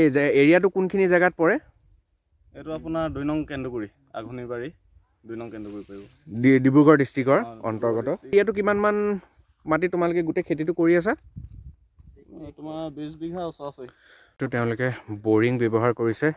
এই যে এৰিয়াটো কোনখিনি জায়গাত পৰে? এইটো আপোনাৰ 2 নং কেন্দুগুৰি আঘুনিবাৰী 2 নং কেন্দুগুৰি পৰিব। ডিব্ৰুগড় ডিষ্ট্ৰিক্টৰ অন্তৰ্গত। এৰিয়াটো কিমান মান মাটি তোমালোকে গোটেই খেতিটো কৰি আছা? তোমাৰ 20 বিঘা ওচৰা-ওচৰি। তো তেওঁলোকে বৰিং ব্যৱহাৰ কৰিছে।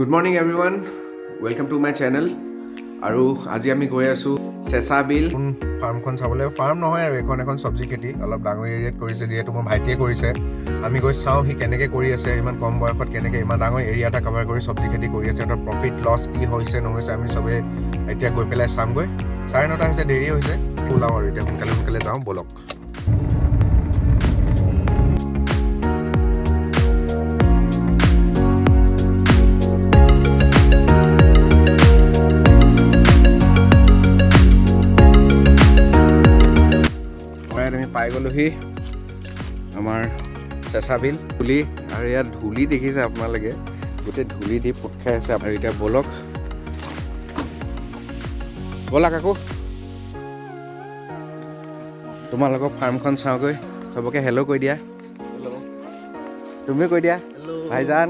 Good morning everyone, welcome to my channel. আৰু আজি আমি গৈ আছোঁ চেঁচা বিল ফাৰ্মখন চাবলৈ। ফাৰ্ম নহয় আৰু এখন চব্জি খেতি, অলপ ডাঙৰ এৰিয়াত কৰিছে, যিহেতু মোৰ ভাইটিয়ে কৰিছে। আমি গৈ চাওঁ সি কেনেকৈ কৰি আছে, ইমান কম বয়সত কেনেকৈ ইমান ডাঙৰ এৰিয়া এটা কভাৰ কৰি চব্জি খেতি কৰি আছে। সিহঁতৰ প্ৰফিট লছ কি হৈছে নহৈছে আমি চবেই এতিয়া গৈ পেলাই চামগৈ। 9:30 হৈছে, দেৰি হৈছে, ওলাওঁ আৰু এতিয়া সোনকালে যাওঁ ব'লক। আমি পাই গ'লোহি আমাৰ চেঁচা বিল। ধূলি, আৰু ইয়াত ধূলি দেখিছে আপোনালোকে, গোটেই ধূলি দি পোট খাই আছে। আৰু এতিয়া ব'লক আকৌ তোমালোকৰ ফাৰ্মখন চাওঁগৈ। চবকে হেল্ল' কৈ দিয়া, তুমিও কৈ দিয়া ভাইজান।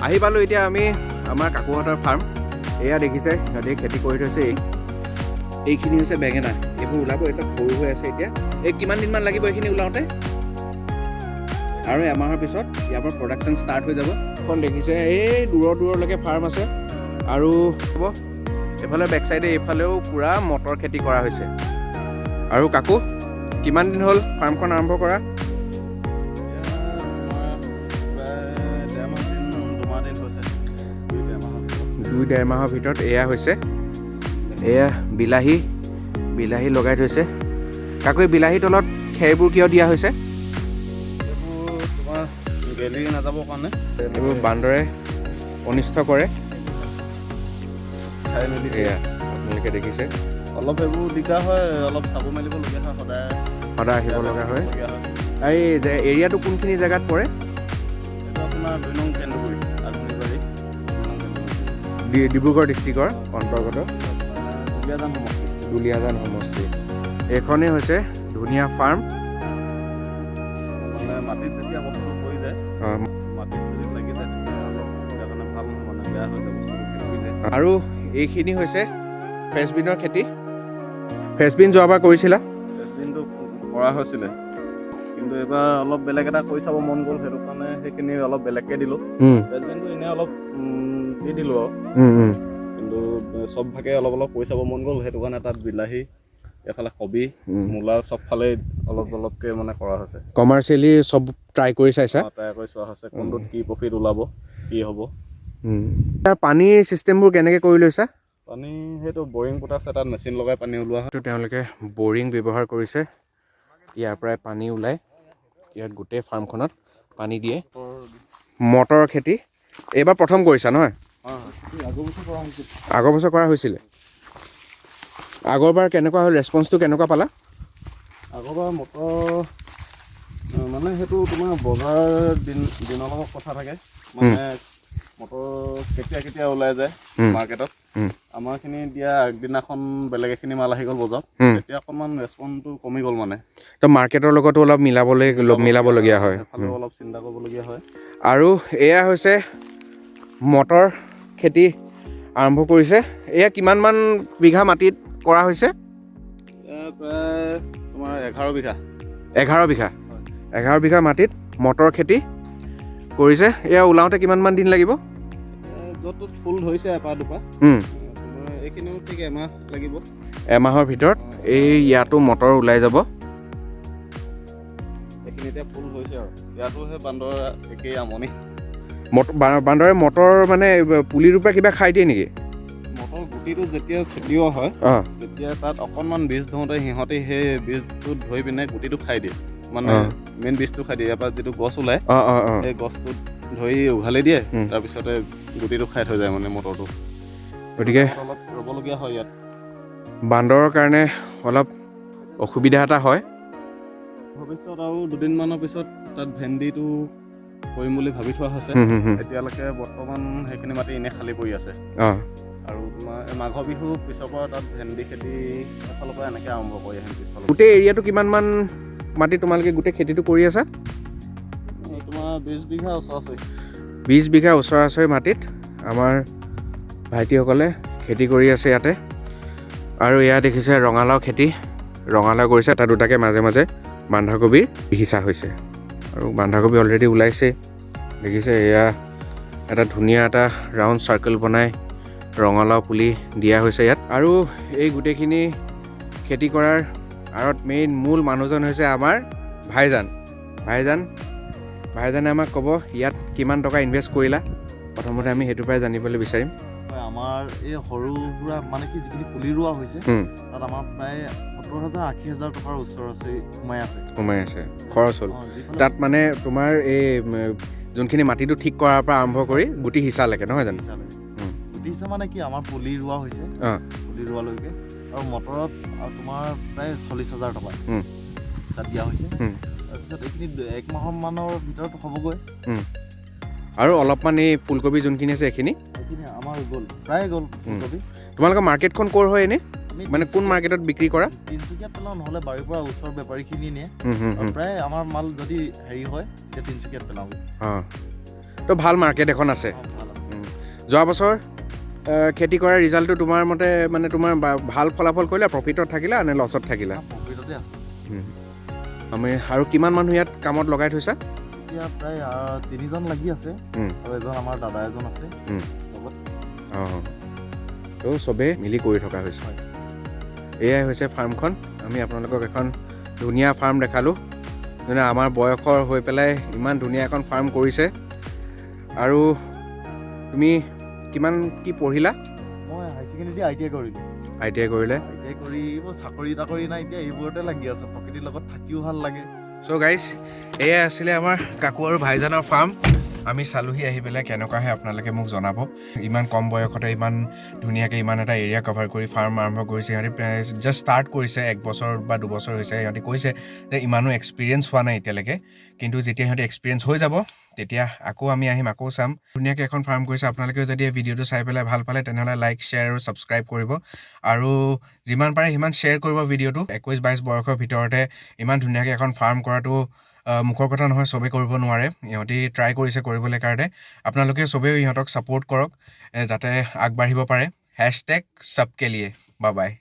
আহি পালোঁ এতিয়া আমি আমাৰ কাকুহঁতৰ ফাৰ্ম। এয়া দেখিছে, সিহঁতে খেতি কৰি থৈছে। এইখিনি হৈছে বেঙেনা, এইবোৰ ওলাব। এটা সৰু হৈ আছে এতিয়া। এই কিমান দিনমান লাগিব এইখিনি ওলাওঁতে? আৰু এমাহৰ পিছত ইয়াৰ পৰা প্ৰডাকশ্যন ষ্টাৰ্ট হৈ যাব। এখন দেখিছে, এই দূৰলৈকে ফাৰ্ম আছে। আৰু হ'ব এইফালে বেক চাইডে এইফালেও পূৰা মটৰ খেতি কৰা হৈছে। আৰু কাকু, কিমান দিন হ'ল ফাৰ্মখন আৰম্ভ কৰা? 2-1.5 মাহৰ ভিতৰত এয়া হৈছে। এয়া বিলাহী লগাই থৈছে। কাকু, এই বিলাহীৰ তলত খেৰবোৰ কিয় দিয়া হৈছে? এইবোৰ তোমাৰ গেলি নাযাবৰ কাৰণে। এইবোৰ বান্দৰে অনিষ্ট কৰে। খাই মেলি এয়া আপোনালোকে দেখিছে। অলপ এইবোৰ দিগদাৰ হয়, অলপ চাব মেলিবলগীয়া হয়, সদায় আহিব লগা হয়। এই যে এৰিয়াটো কোনখিনি জেগাত পৰে? এইটো আপোনাৰ 2 নং কেন্দুগুৰি আঘুনিবাৰী 2 নং কেন্দুগুৰি। ডিব্ৰুগড় ডিষ্ট্ৰিক্টৰ অন্তৰ্গত দুলীয়াজান সমষ্টি। এইখনেই হৈছে ধুনীয়া ফাৰ্ম। মানে মাটিত যেতিয়া বস্তুটো পৰি যায়, মাটিত যদি লাগি যায় তেতিয়া অলপ তেতিয়া কাৰণে ভাল নহয়, মানে বেয়া হৈ যায় বস্তুটো পৰি যায়। আৰু এইখিনি হৈছে ফ্ৰেঞ্চবিনৰ খেতি। ফ্ৰেঞ্চবিন যোৱাবাৰ কৰিছিলা? ফ্ৰেঞ্চবিনটো কৰা হৈছিলে, কিন্তু এইবাৰ অলপ বেলেগ এটা কৰি চাব মন গ'ল, সেইটো কাৰণে সেইখিনি অলপ বেলেগকৈ দিলোঁ। ফ্ৰেঞ্চবিনটো এনেই অলপ দি দিলোঁ আৰু, কিন্তু চব ভাগে অলপ কৰি চাব মন গ'ল, সেইটো কাৰণে তাত বিলাহী, এইফালে কবি, মূলা চবফালে অলপকৈ মানে কৰা হৈছে। কমাৰ্চিয়েলি চব ট্ৰাই কৰি চাইছা? ট্ৰাই কৰি চোৱা হৈছে, কোনটোত কি প্ৰফিট ওলাব, কি হ'ব। পানীৰ চিষ্টেমবোৰ কেনেকৈ কৰি লৈছা? পানী সেইটো বৰিং পোতা আছে, তাত মেচিন লগাই পানী ওলোৱা হয়। তেওঁলোকে বৰিং ব্যৱহাৰ কৰিছে। ইয়াৰ পৰাই পানী ওলায়। ইয়াত গোটেই ফাৰ্মখনত পানী দিয়ে। মটৰৰ খেতি এইবাৰ প্ৰথম কৰিছা নহয়? আগৰ বছৰ কৰা হৈছিলে। আগৰবাৰ কেনেকুৱা হ'ল, ৰেচপন্সটো কেনেকুৱা পালা? আগৰবাৰ মটৰ মানে সেইটো তোমাৰ বজাৰ দিনৰ লগত কথা থাকে, মানে মটৰ কেতিয়া ওলাই যায় মাৰ্কেটত। আমাৰখিনি দিয়া আগদিনাখন বেলেগ এখিনি মাল আহি গ'ল বজাৰত, তেতিয়া অকণমান ৰেচপন্সটো কমি গ'ল। মানে তো মাৰ্কেটৰ লগতো অলপ মিলাবলগীয়া হয়, সেইফালেও অলপ চিন্তা কৰিবলগীয়া হয়। আৰু এয়া হৈছে মটৰ খেতি আৰম্ভ কৰিছে। এয়া কিমানমান বিঘা মাটিত কৰা হৈছে? প্ৰায় তোমাৰ 11 বিঘা। 11 বিঘা মাটিত মটৰ খেতি কৰিছে। এয়া ওলাওঁতে কিমানমান দিন লাগিব? য'ত ফুল ধৰিছে এপাহ দুপাহ, এইখিনিও ঠিক এমাহ লাগিব। এমাহৰ ভিতৰত এই ইয়াতো মটৰ ওলাই যাব। এইখিনি এতিয়া ফুল হৈছে আৰু ইয়াতো সেই বান্দৰ একেই আমনি। বান্দৰে মটৰ মানে পুলিৰ পৰা কিবা খাই দিয়ে নেকি? মটৰ গুটিটো যেতিয়া ছটিওৱা হয় তেতিয়া তাত অকণমান বীজ ধৰোঁতে সিহঁতে সেই বীজটো ধৰি পিনে গুটিটো খাই দিয়ে, মানে মেইন বীজটো খাই দিয়ে। ইয়াৰ পৰা যিটো গছ ওলায় সেই গছটোত ধৰি উঘালি দিয়ে, তাৰপিছতে গুটিটো খাই থৈ যায় মানে মটৰটো। গতিকে অলপ ৰ'বলগীয়া হয় ইয়াত। বান্দৰৰ কাৰণে অলপ অসুবিধা এটা হয়। ভৱিষ্যত আৰু দুদিনমানৰ পিছত তাত ভেন্দিটো কৰিম বুলি ভাবি থোৱা হৈছে। এতিয়ালৈকে বৰ্তমান সেইখিনি মাটি এনেই খালী পৰি আছে। আৰু তোমাৰ মাঘৰ বিহু পিছৰ পৰা তাত ভেন্দি খেতি এফালৰ পৰা এনেকৈ আৰম্ভ কৰি আহিম পিছফালৰ। গোটেই এৰিয়াটো কিমানমান মাটি তোমালোকে গোটেই খেতিটো কৰি আছা? তোমাৰ 20 বিঘা ওচৰা-ওচৰি। 20 বিঘা ওচৰা-ওচৰি মাটিত আমাৰ ভাইটিসকলে খেতি কৰি আছে ইয়াতে। আৰু এয়া দেখিছে ৰঙালাও খেতি, ৰঙালাও কৰিছে, তাত দুটাকৈ মাজে মাজে বন্ধাকবিৰ সিঁচা হৈছে। আৰু বন্ধাকবি অলৰেডি ওলাইছে দেখিছে। এয়া এটা ধুনীয়া এটা ৰাউণ্ড চাৰ্কেল বনাই ৰঙালাও পুলি দিয়া হৈছে ইয়াত। আৰু এই গোটেইখিনি খেতি কৰাৰ আঁৰত মূল মানুহজন হৈছে আমাৰ ভাইজানে আমাক ক'ব ইয়াত কিমান টকা ইনভেষ্ট কৰিলা। প্ৰথমতে আমি সেইটোৰ পৰাই জানিবলৈ বিচাৰিম। আমাৰ এই সৰু সুৰা মানে কি যিখিনি পুলি ৰোৱা হৈছে তাত আমাৰ প্ৰায় 70,000-80,000 টকাৰ ওচৰা-ওচৰি সোমাই আছে খৰচ হ'ল। তাত মানে তোমাৰ এই যোনখিনি মাটিটো ঠিক কৰাৰ পৰা আৰম্ভ কৰি গুটি সিঁচালৈকে, নহয় জানো? গুটি সিঁচা মানে কি আমাৰ পুলি ৰোৱা হৈছে, পুলি ৰোৱালৈকে। আৰু মটৰত তোমাৰ প্ৰায় 40,000 টকা তাত দিয়া হৈছে। তাৰপিছত এইখিনি 1 মাহৰ ভিতৰত হ'বগৈ। আৰু অলপমান এই ফুলকবি যোনখিনি আছে এইখিনি আমাৰ প্ৰায় গ'ল ফুলকবি। তোমালোকৰ মাৰ্কেটখন ক'ৰ হয় এনেই? মানে কোন মাৰ্কেটত বিক্ৰী কৰা? তিনিচুকীয়াত পেলাওঁ, নহ'লে বাৰীৰ পৰা ওচৰৰ বেপাৰীখিনি নিয়ে। প্ৰায় আমাৰ মাল যদি হেৰি হয় তেতিয়া তিনিচুকীয়াত পেলাওঁ। তো ভাল মাৰ্কেট এখন আছে। যোৱা বছৰ খেতি কৰাৰ ৰিজাল্টটো তোমাৰ মতে মানে তোমাৰ ভাল ফলাফল কৰিলা, প্ৰফিটত থাকিলা নে লছত থাকিলা? প্ৰফিটতে আছে। আমি আৰু কিমান মানুহ ইয়াত কামত লগাই থৈছা? এতিয়া প্ৰায় 3জন লাগি আছে আৰু এজন আমাৰ দাদা এজন আছে লগত। তো চবেই মিলি কৰি থকা হৈছে। এয়াই হৈছে ফাৰ্মখন। আমি আপোনালোকক এখন ধুনীয়া ফাৰ্ম দেখালোঁ, যোনে আমাৰ বয়সৰ হৈ পেলাই ইমান ধুনীয়া এখন ফাৰ্ম কৰিছে। আৰু তুমি কিমান কি পঢ়িলা? মই হাই ছেকেণ্ডেৰী ITI কৰিলোঁ। ITI কৰিলে? ITI কৰি চাকৰি নাই, এতিয়া এইবোৰতে লাগি আছোঁ। প্ৰকৃতিৰ লগত থাকিও ভাল লাগে। চ' গাইজ, এয়াই আছিলে আমাৰ কাকু আৰু ভাইজানৰ ফাৰ্ম। আমি চালোহি আহি পেলাই কেনেকুৱাহে আপোনালোকে মোক জনাব। ইমান কম বয়সতে ইমান ধুনীয়াকৈ ইমান এটা এৰিয়া কভাৰ কৰি ফাৰ্ম আৰম্ভ কৰিছে। সিহঁতি জাষ্ট ষ্টাৰ্ট কৰিছে, 1 বছৰ বা 2 বছৰ হৈছে। সিহঁতি কৈছে যে ইমানো এক্সপিৰিয়েঞ্চ হোৱা নাই এতিয়ালৈকে, কিন্তু যেতিয়া সিহঁতি এক্সপিৰিয়েঞ্চ হৈ যাব তেতিয়া আকৌ আমি আহিম, আকৌ চাম। ধুনীয়াকৈ এখন ফাৰ্ম কৰিছে। আপোনালোকেও যদি এই ভিডিঅ'টো চাই পেলাই ভাল পালে তেনেহ'লে লাইক, শ্বেয়াৰ আৰু ছাবস্ক্ৰাইব কৰিব। আৰু যিমান পাৰে সিমান শ্বেয়াৰ কৰিব ভিডিঅ'টো। 21-22 বয়সৰ ভিতৰতে ইমান ধুনীয়াকৈ এখন ফাৰ্ম কৰাটো মুখৰ কথা নহয়, চবেই কৰিব নোৱাৰে। ইহঁতি ট্ৰাই কৰিছে কৰিবলৈ কাৰণে। আপোনালোকে চবেই ইহঁতক ছাপোৰ্ট কৰক যাতে আগবাঢ়িব পাৰে। #সবকে লিয়ে। Bye bye.